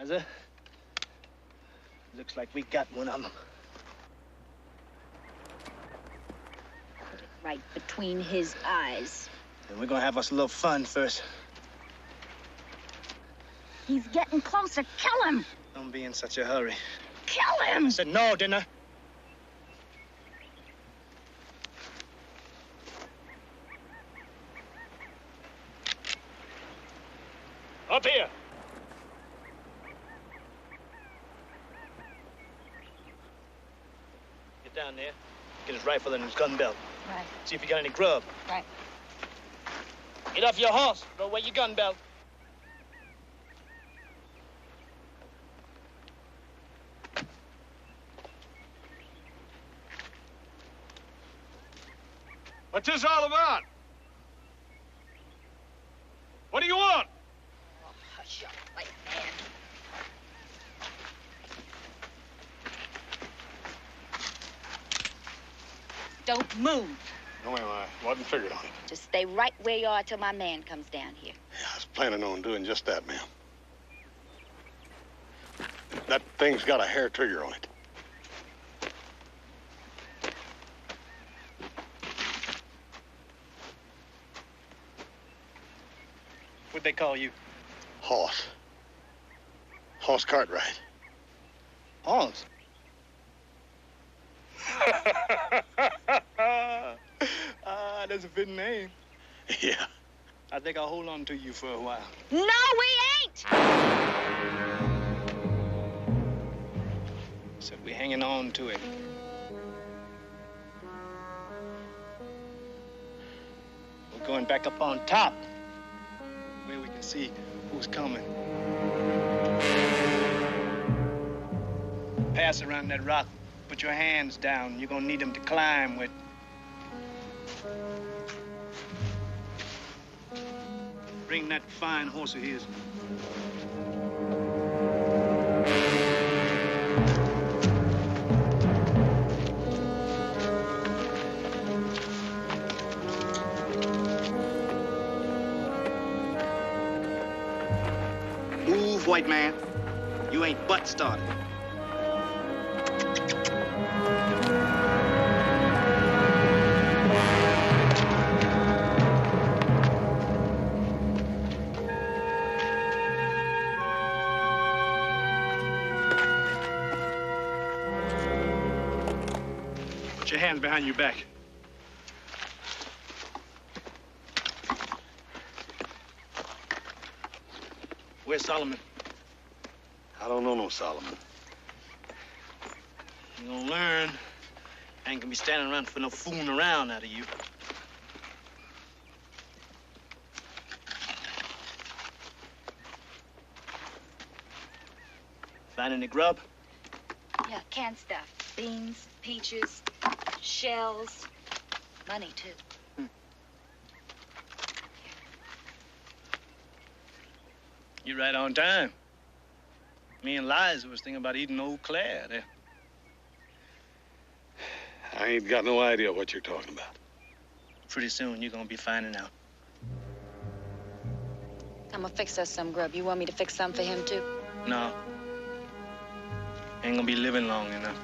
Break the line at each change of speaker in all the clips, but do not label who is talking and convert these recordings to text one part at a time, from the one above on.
Liza, looks like we got one of them.
Put it right between his eyes.
And we're gonna have us a little fun first.
He's getting closer. Kill him!
Don't be in such a hurry.
Kill him!
I said no, didn't I? Up here! Get down there. Get his rifle and his gun belt.
Right.
See if you got any grub.
Right.
Get off your horse. Throw away your gun belt.
What's this all about? What do you want?
Oh, hush up, white man. Don't move.
No, ma'am, I wasn't figured on it.
Just stay right where you are till my man comes down here.
Yeah, I was planning on doing just that, ma'am. That thing's got a hair trigger on it.
What'd they call you?
Hoss. Hoss Cartwright.
Hoss? That's a fitting name.
Yeah.
I think I'll hold on to you for a while.
No, we ain't!
Said we're hanging on to it. We're going back up on top, where we can see who's coming. Pass around that rock. Put your hands down. You're gonna need them to climb with. Bring that fine horse of his. Move, white man. You ain't butt started. Put your hands behind your back. Where's Solomon?
I don't know no Solomon.
You gonna learn. I ain't gonna be standing around for no fooling around out of you. Find any grub?
Yeah, canned stuff. Beans, peaches, shells. Money, too.
You're right on time. Me and Liza was thinking about eating old Claire there.
I ain't got no idea what you're talking about.
Pretty soon you're gonna be finding out.
I'm gonna fix us some grub. You want me to fix some for him, too?
No. Ain't gonna be living long enough.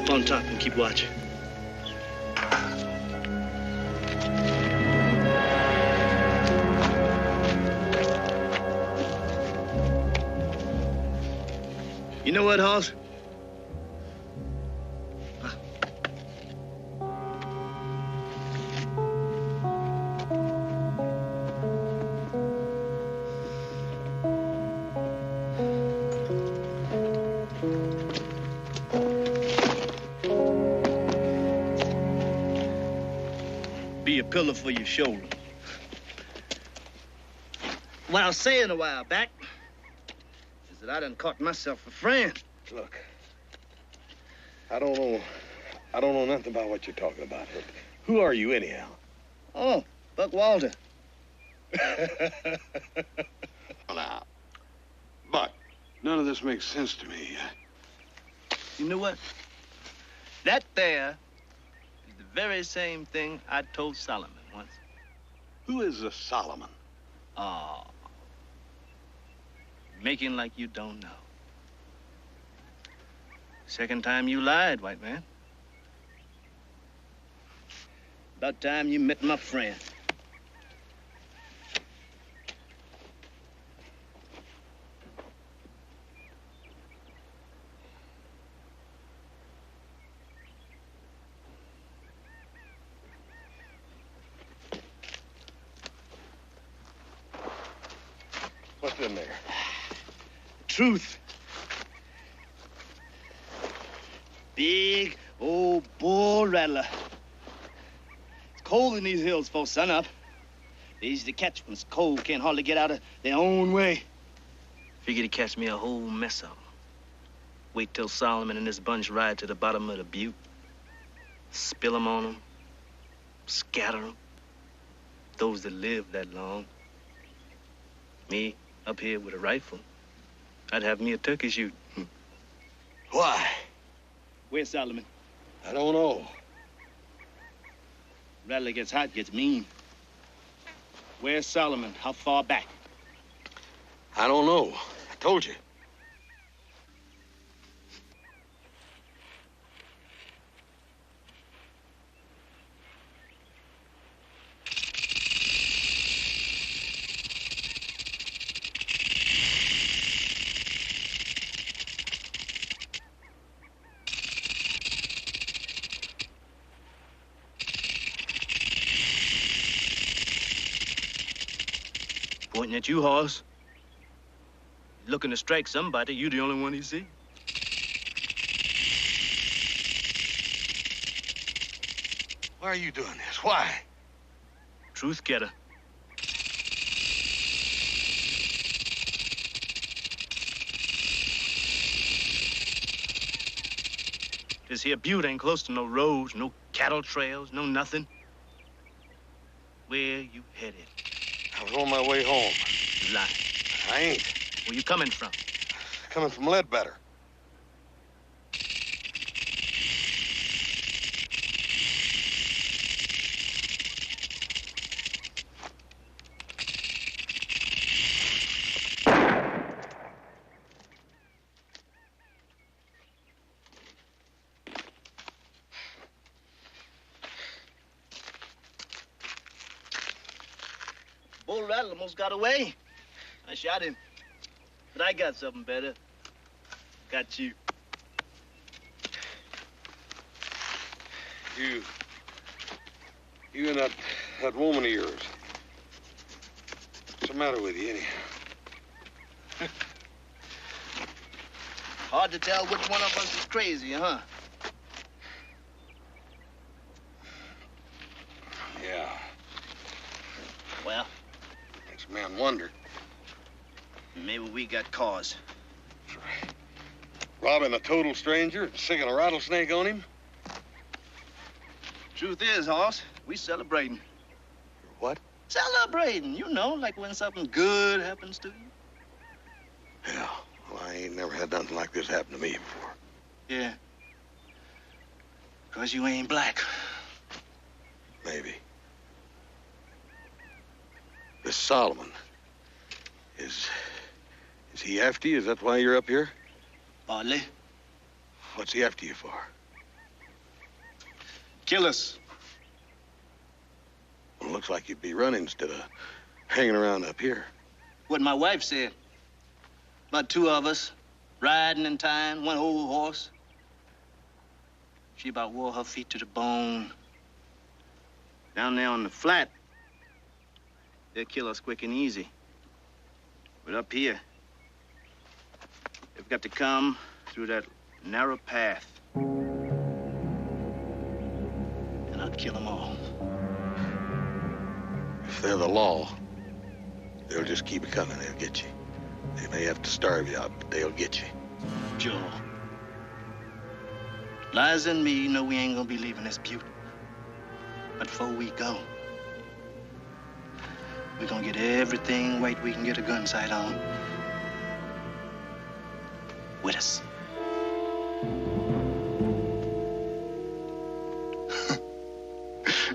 Go up on top and keep watch. You know what, Hoss? Be a pillow for your shoulder. What I was saying a while back is that I done caught myself a friend.
Look, I don't know nothing about what you're talking about. But who are you anyhow?
Oh, Buck Walter.
Now, Buck, none of this makes sense to me.
You know what? That there is the very same thing I told Solomon once.
Who is this Solomon?
Oh, making like you don't know. Second time you lied, white man. About time you met my friend.
What's in there?
Truth. Big old bull rattler. It's cold in these hills before sunup. They're easy to catch when it's cold, can't hardly get out of their own way. Figure to catch me a whole mess of them. Wait till Solomon and his bunch ride to the bottom of the butte. Spill them on them. Scatter them. Those that live that long. Me, up here with a rifle. I'd have me a turkey shoot.
Why?
Where's Solomon?
I don't know.
Rattler gets hot, gets mean. Where's Solomon? How far back?
I don't know. I told you.
Pointing at you, Hoss. Looking to strike somebody, you the only one he see.
Why are you doing this? Why?
Truth getter. This here butte ain't close to no roads, no cattle trails, no nothing. Where you headed?
I was on my way home.
You lying.
I ain't.
Where you coming from?
Coming from Ledbetter.
Bull Rattler almost got away. I shot him. But I got something better. Got you.
You and that woman of yours. What's the matter with you, anyhow?
Hard to tell which one of us is crazy, huh?
Yeah.
Well,
Makes a man wonder.
maybe we got cause.
That's right. Robbing a total stranger and sticking a rattlesnake on him?
Truth is, Hoss, we celebrating.
What?
Celebrating, you know, like when something good happens to you.
Yeah. Well, I ain't never had nothing like this happen to me before.
Yeah. 'Cause you ain't black.
Maybe. This Solomon, is he after you? Is that why you're up here?
Partly.
What's he after you for?
Kill us.
Well, looks like you'd be running instead of hanging around up here.
What my wife said. About two of us, riding and tying one old horse. She about wore her feet to the bone. Down there on the flat, they'll kill us quick and easy. But up here, they've got to come through that narrow path. And I'll kill them all.
If they're the law, they'll just keep it coming. They'll get you. They may have to starve you out, but they'll get you.
Joe. Liza and me know we ain't gonna be leaving this butte. But before we go, we're gonna get everything white we can get a gun sight on with us.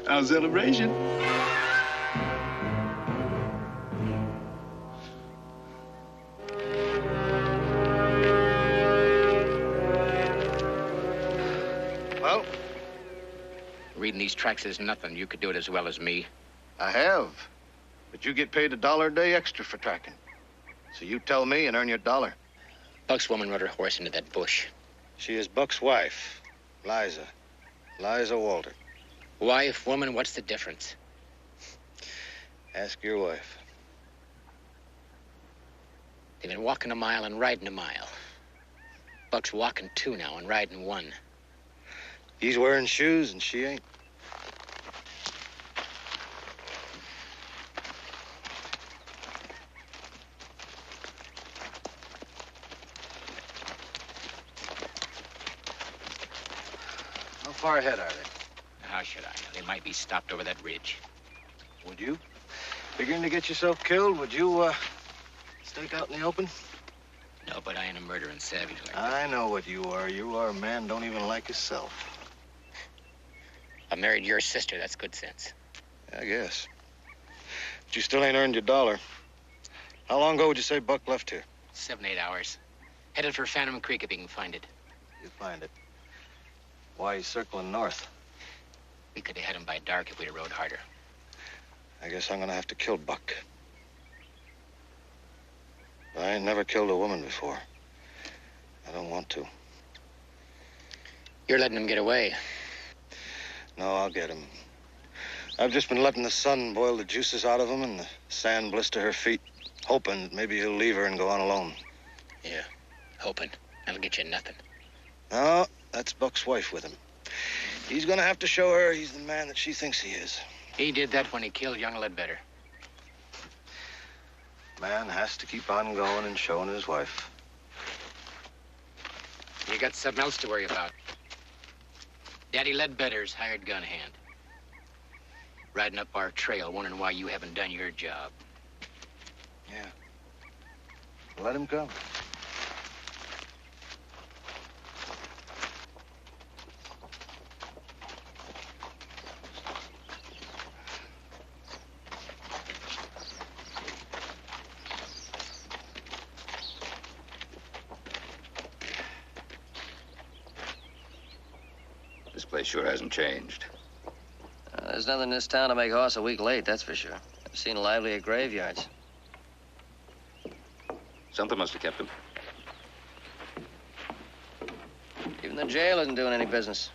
Our celebration.
Well, reading these tracks is nothing. You could do it as well as me.
I have. But you get paid $1 a day extra for tracking. So you tell me and earn your $1.
Buck's woman rode her horse into that bush.
She is Buck's wife, Liza. Liza Walter.
Wife, woman, what's the difference?
Ask your wife.
They've been walking a mile and riding a mile. Buck's walking 2 now and riding 1.
He's wearing shoes and she ain't. How far ahead are they?
How should I know? They might be stopped over that ridge.
Would you? Figuring to get yourself killed, would you, stake out in the open?
No, but I ain't a murdering savage like that.
I know what you are. You are a man don't even like himself.
I married your sister. That's good sense.
I guess. But you still ain't earned your $1. How long ago would you say Buck left here?
7, 8 hours. Headed for Phantom Creek if he can find it.
You find it. Why he's circling north?
We could have had him by dark if we'd have rode harder.
I guess I'm gonna have to kill Buck. I ain't never killed a woman before. I don't want to.
You're letting him get away.
No, I'll get him. I've just been letting the sun boil the juices out of him and the sand blister her feet, hoping that maybe he'll leave her and go on alone.
Yeah, hoping. That'll get you nothing.
No, that's Buck's wife with him. He's gonna have to show her he's the man that she thinks he is.
He did that when he killed young Ledbetter.
Man has to keep on going and showing his wife.
You got something else to worry about. Daddy Ledbetter's hired gun hand. Riding up our trail, wondering why you haven't done your job.
Yeah. Let him come.
This place sure hasn't changed.
There's nothing in this town to make a horse a week late, that's for sure. I've seen livelier graveyards.
Something must have kept him.
Even the jail isn't doing any business.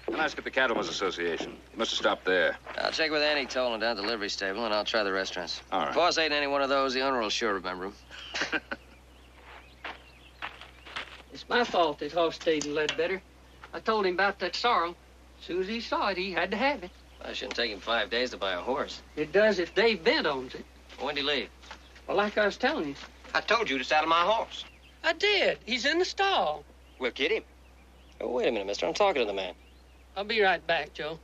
I'll ask at the Cattlemen's Association. He must have stopped there.
I'll check with Annie Tolan down at the livery stable, and I'll try the restaurants.
All right.
If horse ain't any one of those, the owner will sure remember him.
It's my fault this horse stayed in Ledbetter. I told him about that sorrel. As soon as he saw it, he had to have it.
It shouldn't take him 5 days to buy a horse.
It does if Dave Bent owns it.
When'd he leave?
Well, like I was telling you.
I told you to saddle my horse.
I did. He's in the stall.
We'll get him.
Oh, wait a minute, mister. I'm talking to the man.
I'll be right back, Joe.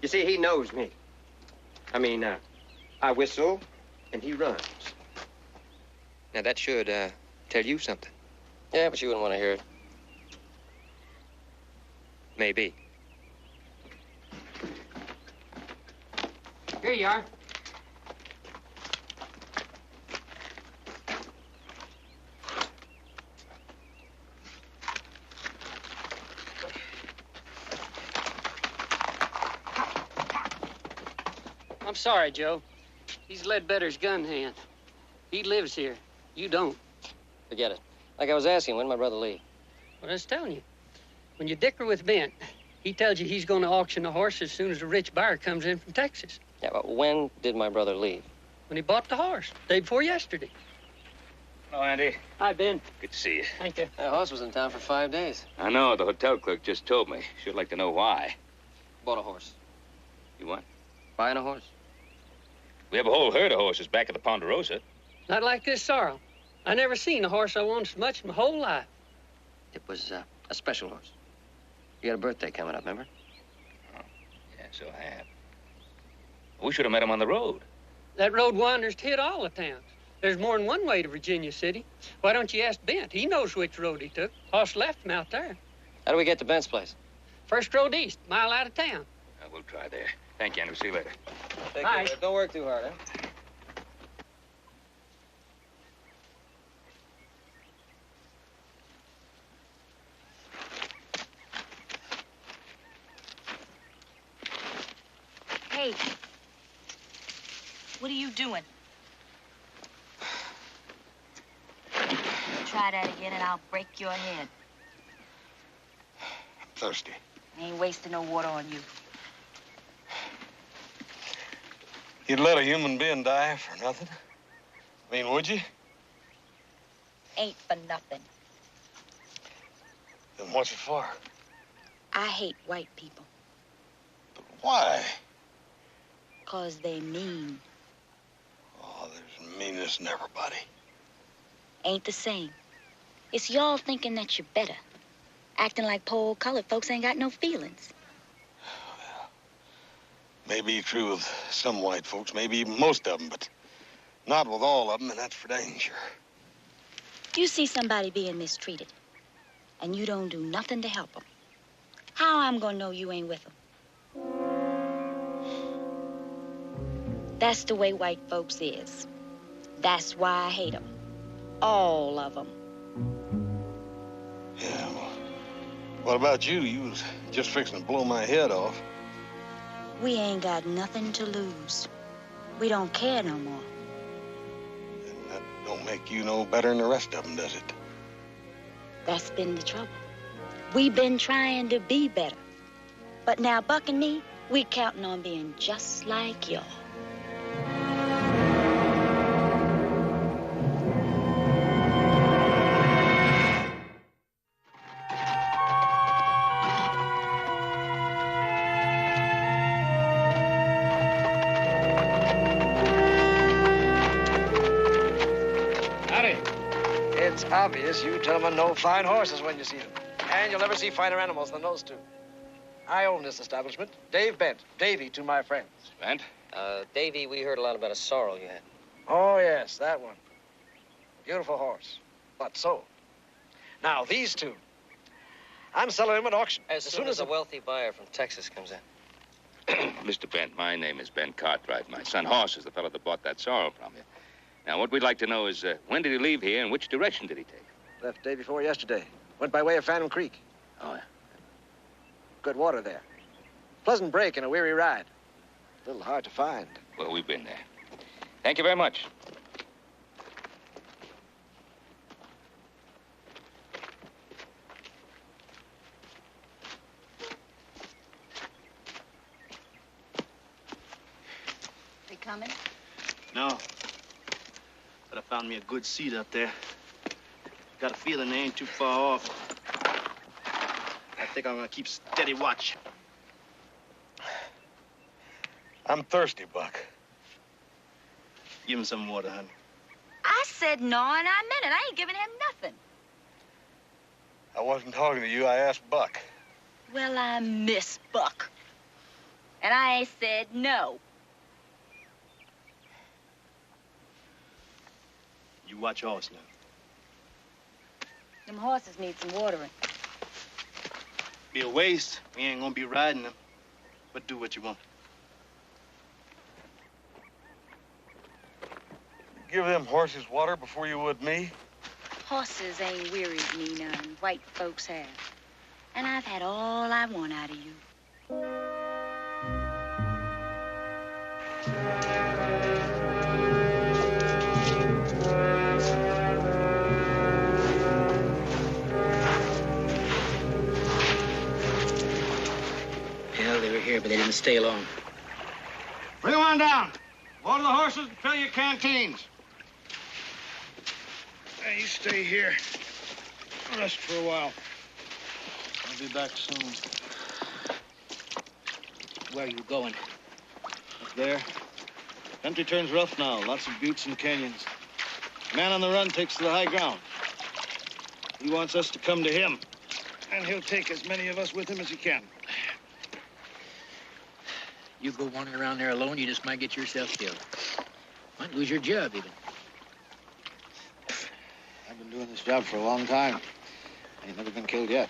You see, he knows me. I whistle, and he runs. Now, that should, tell you something.
Yeah, but you wouldn't want to hear it.
Maybe.
Here you are. sorry, Joe. He's Ledbetter's gun hand. He lives here. You don't.
Forget it. Like I was asking, when my brother leave?
Well, I was telling you. When you dicker with Bent, he tells you he's going to auction the horse as soon as a rich buyer comes in from Texas.
Yeah, but when did my brother leave?
When he bought the horse, day before yesterday.
Hello, Andy.
Hi, Ben.
Good to see you.
Thank you.
The horse was in town for 5 days.
I know. The hotel clerk just told me. She'd like to know why.
Bought a horse.
You what?
Buying a horse?
We have a whole herd of horses back at the Ponderosa.
Not like this sorrel. I never seen a horse I wanted so much in my whole life.
It was a special horse. You had a birthday coming up, remember?
Oh, yeah, so I have. We should have met him on the road.
That road wanders to hit all the towns. There's more than one way to Virginia City. Why don't you ask Bent? He knows which road he took. Horse left him out there.
How do we get to Bent's place?
First road east, mile out of town.
We'll try there. Thank you, Andrew. See you later.
Take
Bye.
care. Don't work too hard, huh?
Hey. What are you doing? Try that again and I'll break your head.
I'm thirsty.
I ain't wasting no water on you.
You'd let a human being die for nothing? I mean, would you?
Ain't for nothing.
Then what's it for?
I hate white people.
But why?
'Cause they mean.
Oh, there's meanness in everybody.
Ain't the same. It's y'all thinking that you're better. Acting like poor old colored folks ain't got no feelings.
Well, maybe true with some white folks, maybe even most of them, but not with all of them, and that's for dang sure.
You see somebody being mistreated, and you don't do nothing to help them. How I'm gonna know you ain't with them? That's the way white folks is. That's why I hate them. All of them.
Yeah, well, what about you? You was just fixing to blow my head off.
We ain't got nothing to lose. We don't care no more.
And that don't make you no better than the rest of them, does it?
That's been the trouble. We've been trying to be better. But now Buck and me, we counting on being just like y'all.
It's obvious you gentlemen know fine horses when you see them. And you'll never see finer animals than those two. I own this establishment. Dave Bent. Davy to my friends.
Bent?
Davy, we heard a lot about a sorrel you had.
Oh, yes, that one. Beautiful horse, but sold. Now, these two. I'm selling them at auction.
As soon as a wealthy buyer from Texas comes in.
Mr. Bent, my name is Ben Cartwright. My son Hoss is the fellow that bought that sorrel from you. Now, what we'd like to know is when did he leave here and which direction did he take?
Left day before yesterday. Went by way of Phantom Creek.
Oh, yeah.
Good water there. Pleasant break and a weary ride. A little hard to find.
Well, we've been there. Thank you very much.
They coming?
No. But I found me a good seat up there. Got a feeling they ain't too far off. I think I'm gonna keep steady watch.
I'm thirsty, Buck.
Give him some water, honey.
I said no, and I meant it. I ain't giving him nothing.
I wasn't talking to you. I asked Buck.
Well, I miss Buck. And I said no.
You watch horse now.
Them horses need some watering.
Be a waste. We ain't gonna be riding them. But do what you want.
Give them horses water before you would me?
Horses ain't wearied me none. White folks have. And I've had all I want out of you.
They didn't stay long.
Bring them on down. Water the horses and fill your canteens. Hey, you stay here. Rest for a while. I'll be back soon.
Where are you going?
Up there. Country turns rough now. Lots of buttes and canyons. Man on the run takes to the high ground. He wants us to come to him. And he'll take as many of us with him as he can.
You go wandering around there alone, you just might get yourself killed. Might lose your job, even.
I've been doing this job for a long time. I ain't never been killed yet.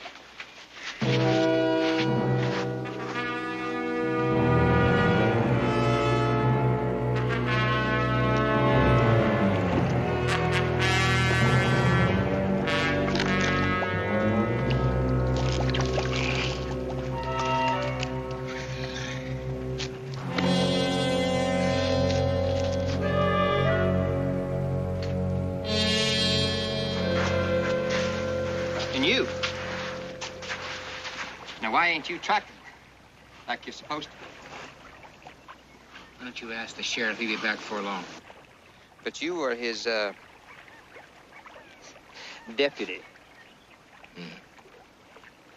Why ain't you tracking like you're supposed to?
Why don't you ask the sheriff if he'll be back before long?
But you were his, deputy.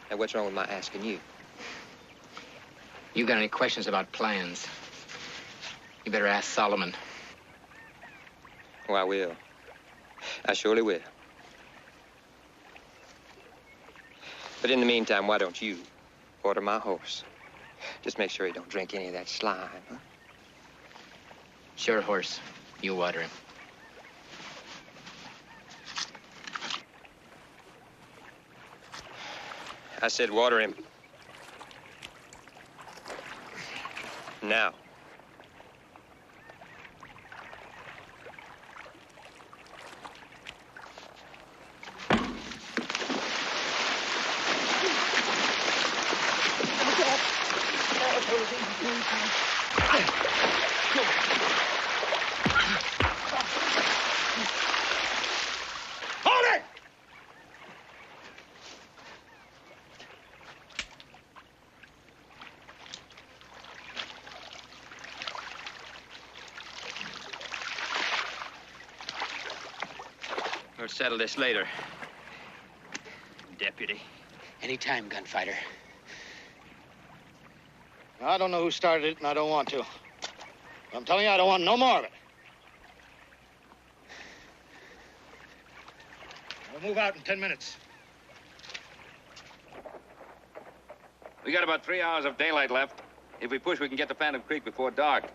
Now, what's wrong with my asking you?
You got any questions about plans? You better ask Solomon.
Oh, I will. I surely will. But in the meantime, why don't you order my horse? Just make sure he don't drink any of that slime, huh?
Sure, horse. You water him.
I said water him. Now.
Hold it!
We'll settle this later, deputy.
Anytime, gunfighter.
I don't know who started it, and I don't want to. I'm telling you, I don't want no more of it. We'll move out in 10 minutes.
We got about 3 hours of daylight left. If we push, we can get to Phantom Creek before dark.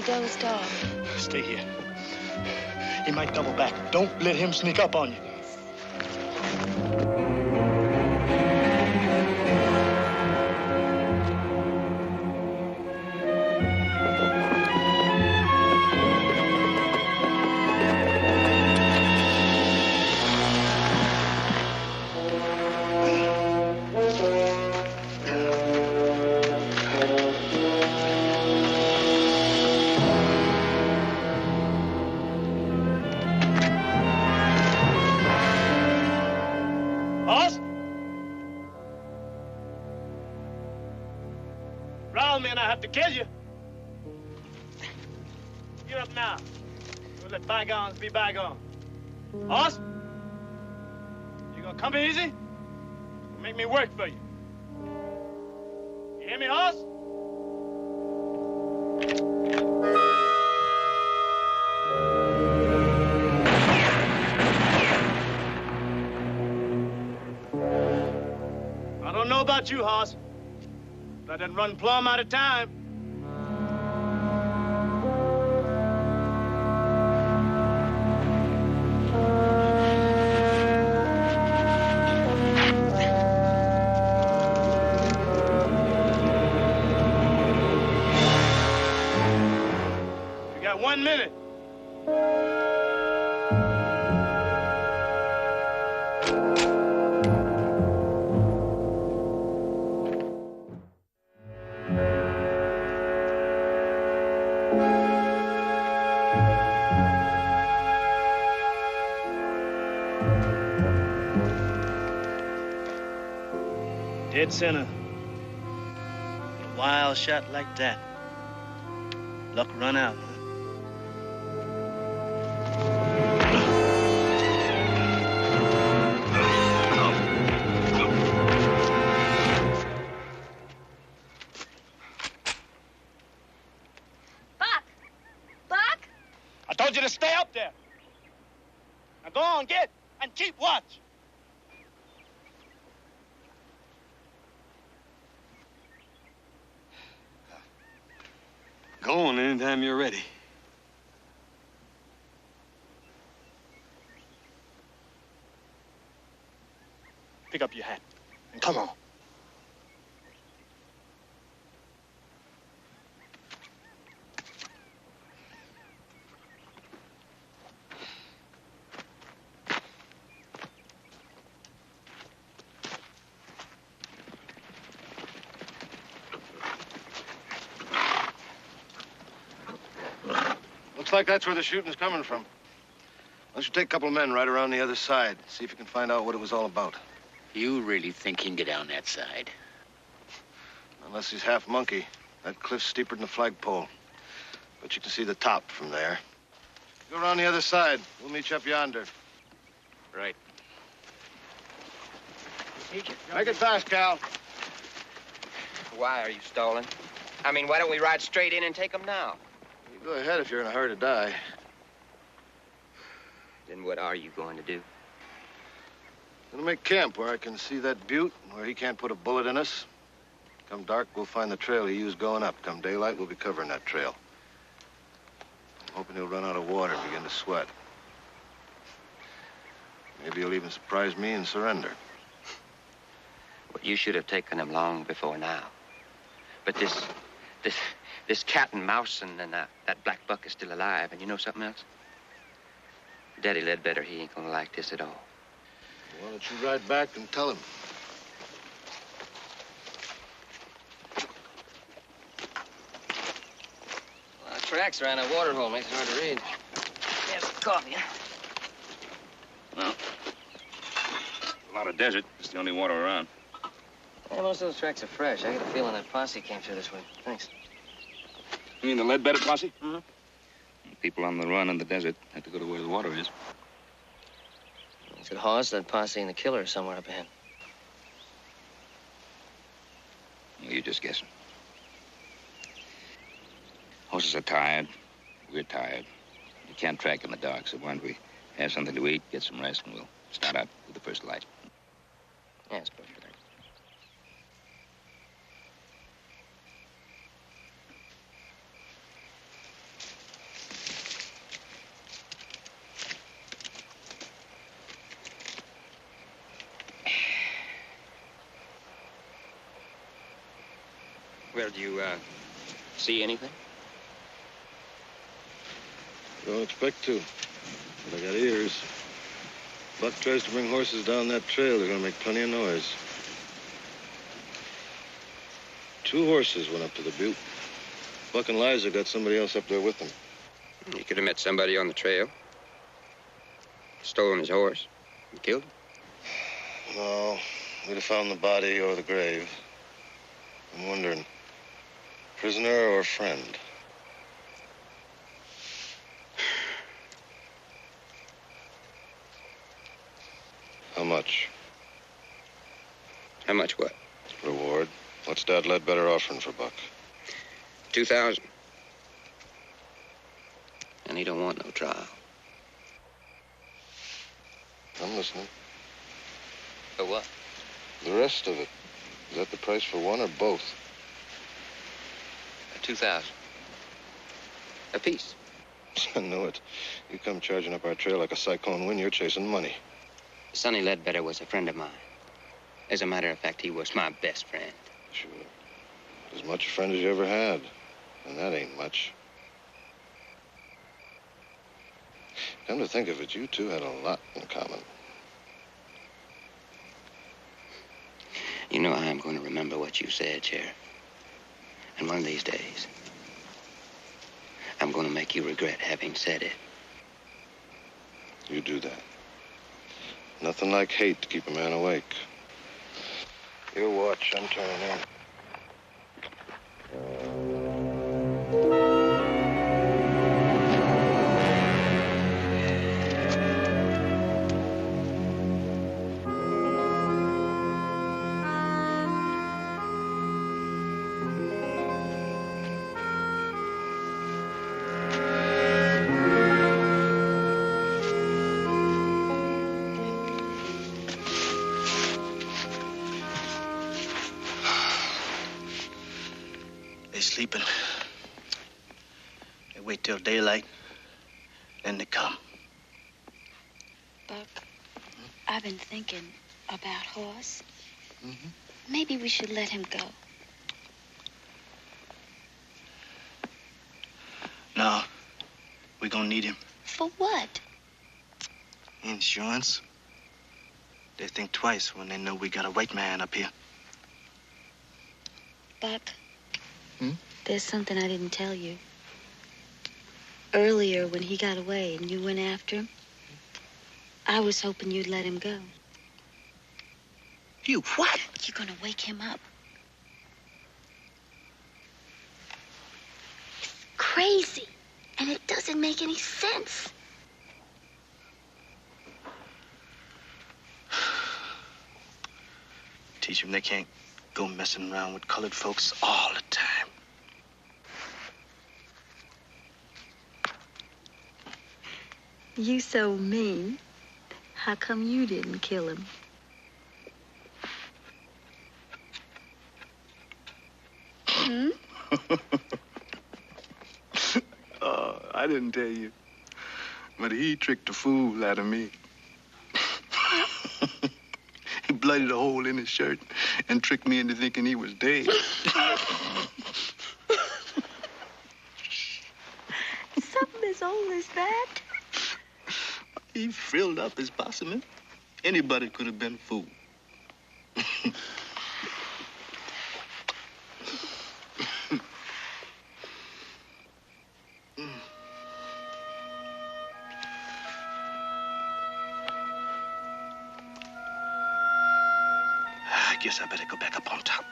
Dozed off.
Stay here. He might double back. Don't let him sneak up on you.
To kill you. Get up now. We'll let bygones be bygones. Hoss? You gonna come easy? Make me work for you. You hear me, Hoss? I don't don't know about you, Hoss, but I done run plumb out of time. You got 1 minute. Dead center. A wild shot like that. Luck run out, huh?
Buck! Buck!
I told you to stay up there. Now go on, get, and keep watch.
Go on anytime you're ready.
Pick up your hat and come on.
Looks like that's where the shooting's coming from. Why don't you take a couple of men right around the other side, see if you can find out what it was all about.
You really think he can get down that side?
Unless he's half monkey. That cliff's steeper than the flagpole. But you can see the top from there. Go around the other side. We'll meet you up yonder.
Right.
Make it fast, Cal.
Why are you stalling? I mean, why don't we ride straight in and take them now?
You go ahead if you're in a hurry to die.
Then what are you going to do?
Gonna make camp where I can see that butte, where he can't put a bullet in us. Come dark, we'll find the trail he used going up. Come daylight, we'll be covering that trail. I'm hoping he'll run out of water and begin to sweat. Maybe he'll even surprise me and surrender.
Well, you should have taken him long before now. But this cat and mouse and that black buck is still alive. And you know something else? Daddy Ledbetter, he ain't gonna like this at all.
Why don't you ride back and tell him?
Well, the tracks around that water hole makes it hard to read.
Here's some coffee.
Well, a lot of desert. It's the only water around.
Yeah, most of those tracks are fresh. I get a feeling that posse came through this way. Thanks.
You mean the Ledbetter posse?
Mm-hmm.
People on the run in the desert have to go to where the water is.
It's got Hawes, that posse, and the killer are somewhere up ahead.
Well, you're just guessing. Horses are tired. We're tired. You can't track in the dark, so why don't we have something to eat, get some rest, and we'll start out with the first light.
Yeah, it's perfect.
Well, do you, see anything?
Don't expect to. But I got ears. Buck tries to bring horses down that trail, they're gonna make plenty of noise. 2 horses went up to the butte. Buck and Liza got somebody else up there with them.
You could have met somebody on the trail. Stolen his horse. And killed him.
No, we'd have found the body or the grave. I'm wondering, prisoner or friend? How much?
How much what?
Reward. What's Dad Ledbetter offering for Buck?
2,000. And he don't want no trial.
I'm listening.
For what?
The rest of it. Is that the price for one or both?
2,000. A piece.
I know it. You come charging up our trail like a cyclone wind, you're chasing money.
Sonny Ledbetter was a friend of mine. As a matter of fact, he was my best friend.
Sure. As much a friend as you ever had. And that ain't much. Come to think of it, you two had a lot in common.
You know, I am going to remember what you said, Sheriff. And one of these days, I'm going to make you regret having said it.
You do that. Nothing like hate to keep a man awake. You watch, I'm turning in.
They sleeping. They wait till daylight, then they come.
Buck, I've been thinking about Horse. Maybe we should let him go.
No, we're gonna need him.
For what?
Insurance. They think twice when they know we got a white man up here.
Buck, there's something I didn't tell you. Earlier, when he got away and you went after him, I was hoping you'd let him go.
You what?
You're gonna wake him up. It's crazy, and it doesn't make any sense.
Teach them they can't go messing around with colored folks all the time.
You so mean. How come you didn't kill him?
I didn't tell you. But he tricked the fool out of me. He blooded a hole in his shirt and tricked me into thinking he was dead.
Something as old as that?
He frilled up his possum. Anybody could have been a fool. I guess I better go back up on top.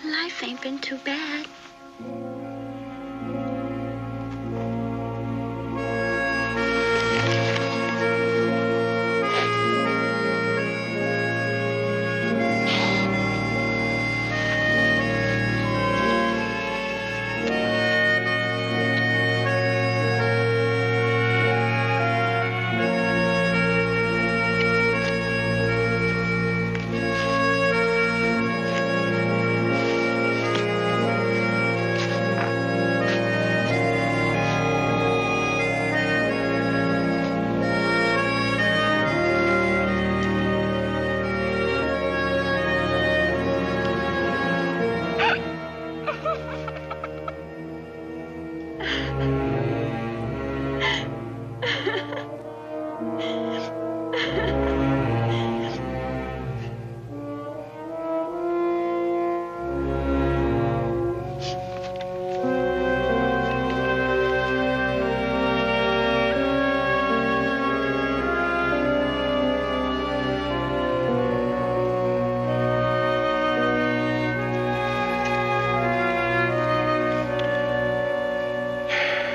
Life ain't been too bad.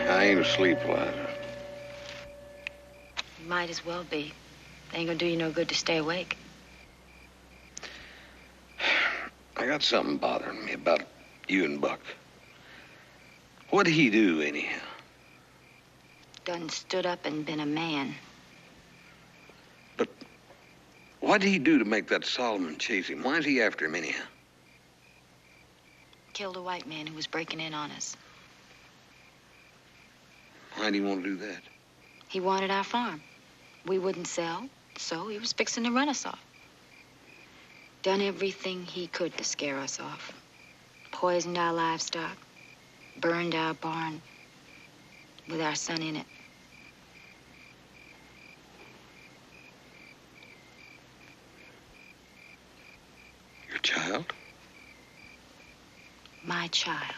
I ain't asleep, Liza.
Might as well be. They ain't gonna do you no good to stay awake.
I got something bothering me about you and Buck. What'd he do, anyhow?
Done stood up and been a man.
But what'd he do to make that Solomon chase him? Why's he after him, anyhow?
Killed a white man who was breaking in on us.
Why'd he want to do that?
He wanted our farm. We wouldn't sell, so he was fixing to run us off. Done everything he could to scare us off. Poisoned our livestock. Burned our barn. With our son in it.
Your child?
My child.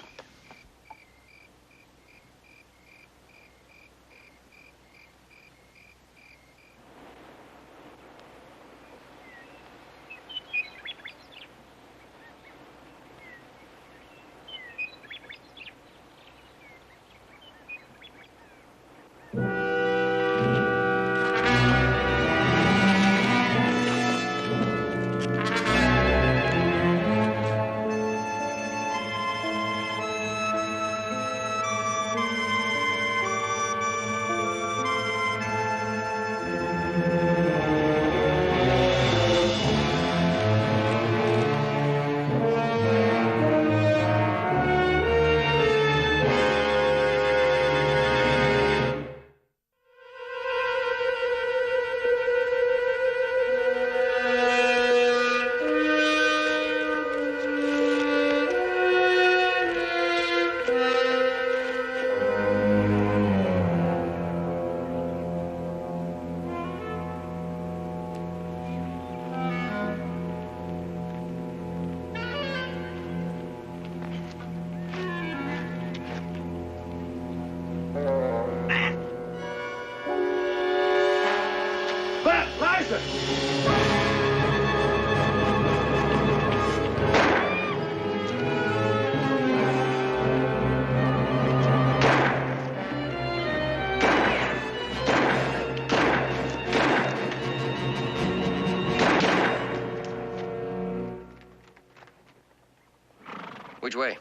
Which way?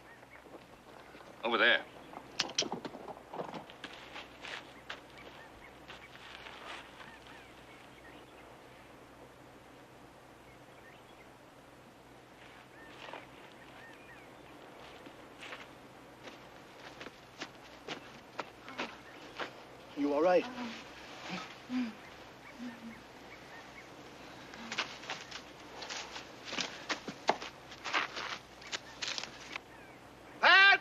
Over there.
You all right?
Pat!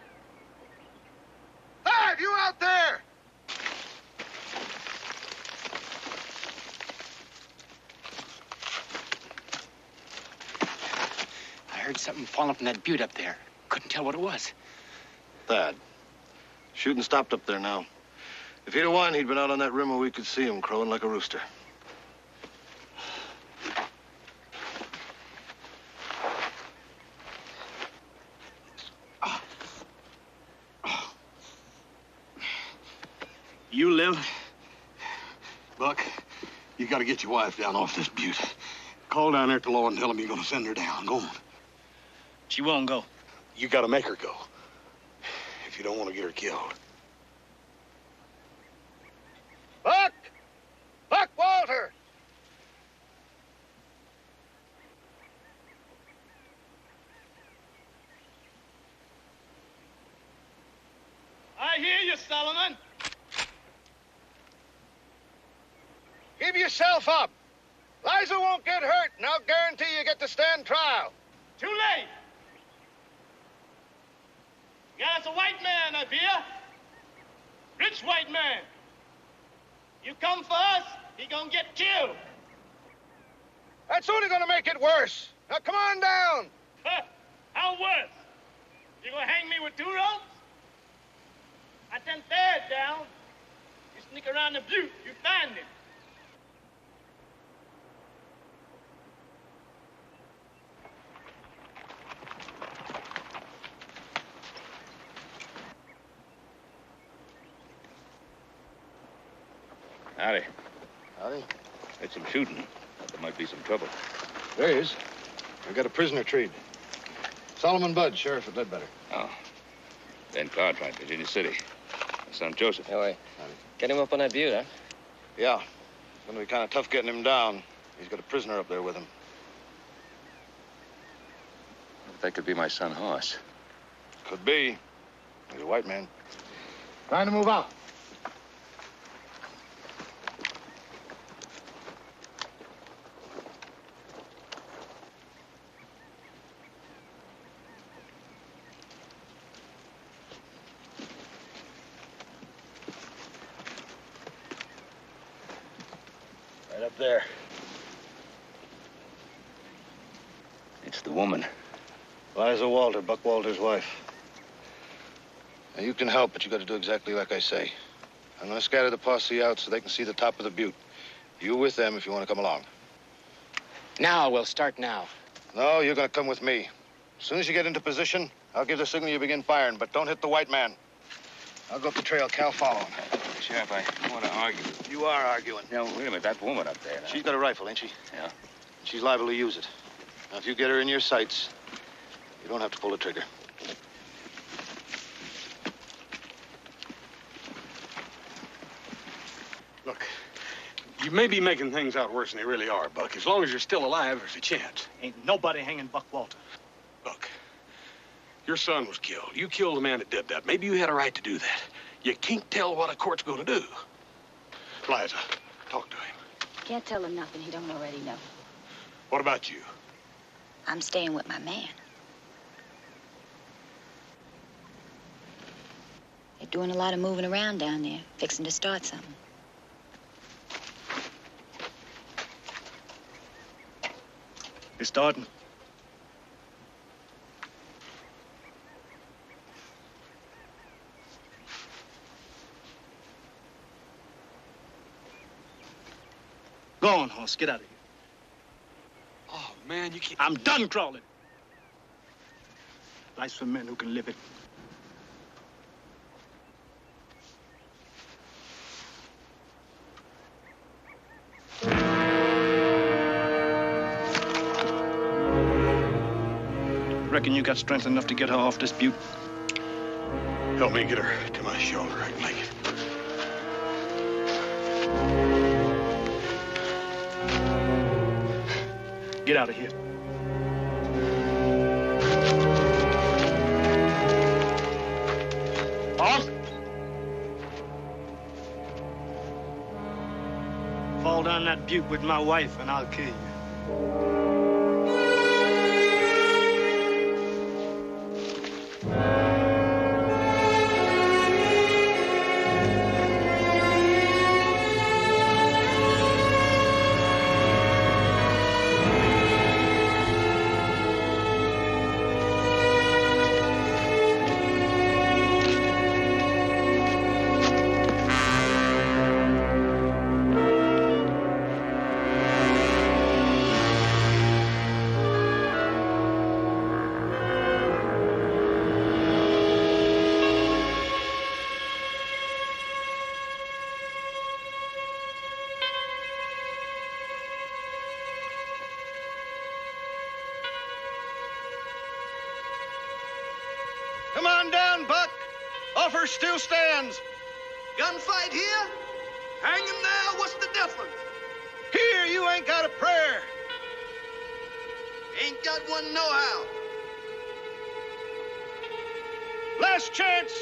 Pat, you out there?
I heard something falling from that butte up there. Couldn't tell what it was.
Thad, shooting stopped up there now. If he'd have won, he'd been out on that rim where we could see him crowing like a rooster.
You live? Buck, you gotta get your wife down off this butte. Call down there to Law and tell him you're gonna send her down. Go on.
She won't go.
You gotta make her go. If you don't want to get her killed.
Buck! Buck Walter!
I hear you, Solomon.
Give yourself up. Liza won't get hurt, and I'll guarantee you get to stand trial.
Too late. You got us a white man up here. Rich white man. You come for us, he gonna get killed.
That's only gonna make it worse. Now come on down.
How worse? You gonna hang me with 2 ropes? I 10 Thad down. You sneak around the butte, you find him.
Howdy.
Howdy.
There's some shooting. There might be some trouble.
There he is. I got a prisoner trade. Solomon Budd, sheriff at Ledbetter.
Oh. Ben Cartwright, Virginia City. My son Joseph.
Hey, wait. Get him up on that butte, huh?
Yeah. It's going to be kind of tough getting him down. He's got a prisoner up there with him.
That could be my son Hoss.
Could be. He's a white man. Trying to move out. Right up there.
It's the woman.
Liza Walter, Buck Walter's wife. Now, you can help, but you got to do exactly like I say. I'm going to scatter the posse out so they can see the top of the butte. You with them if you want to come along.
Now, we'll start now.
No, you're going to come with me. As soon as you get into position, I'll give the signal you begin firing, but don't hit the white man. I'll go up the trail. Cal, follow him.
Sheriff, I want to argue.
You are arguing.
Now, wait a minute. That woman up there.
She's got a rifle, ain't she?
Yeah.
She's liable to use it. Now, if you get her in your sights, you don't have to pull the trigger.
Look, you may be making things out worse than they really are, Buck. As long as you're still alive, there's a chance.
Ain't nobody hanging Buck Walter.
Look, your son was killed. You killed the man that did that. Maybe you had a right to do that. You can't tell what a court's going to do. Liza, talk to him.
Can't tell him nothing he don't already know.
What about you?
I'm staying with my man. They're doing a lot of moving around down there, fixing to start something.
They're starting. Go on, Hoss. Get out of here.
Oh, man, you can't...
I'm done crawling. Life's for men who can live it. Reckon you got strength enough to get her off this butte?
Help me get her to my shoulder. I can make it.
Get out of here. Hoss? Fall down that butte with my wife and I'll kill you.
Come on down, Buck. Offer still stands. Gunfight here? Hanging there? What's the difference? Here, you ain't got a prayer. Ain't got one nohow. Last chance.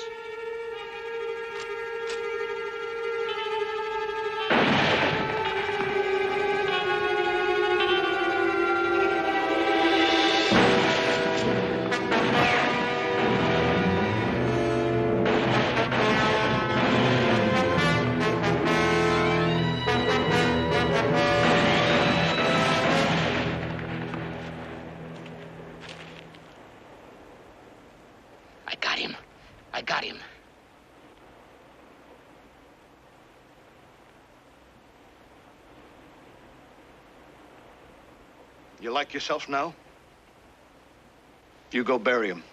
I got him.
You like yourself now? You go bury him.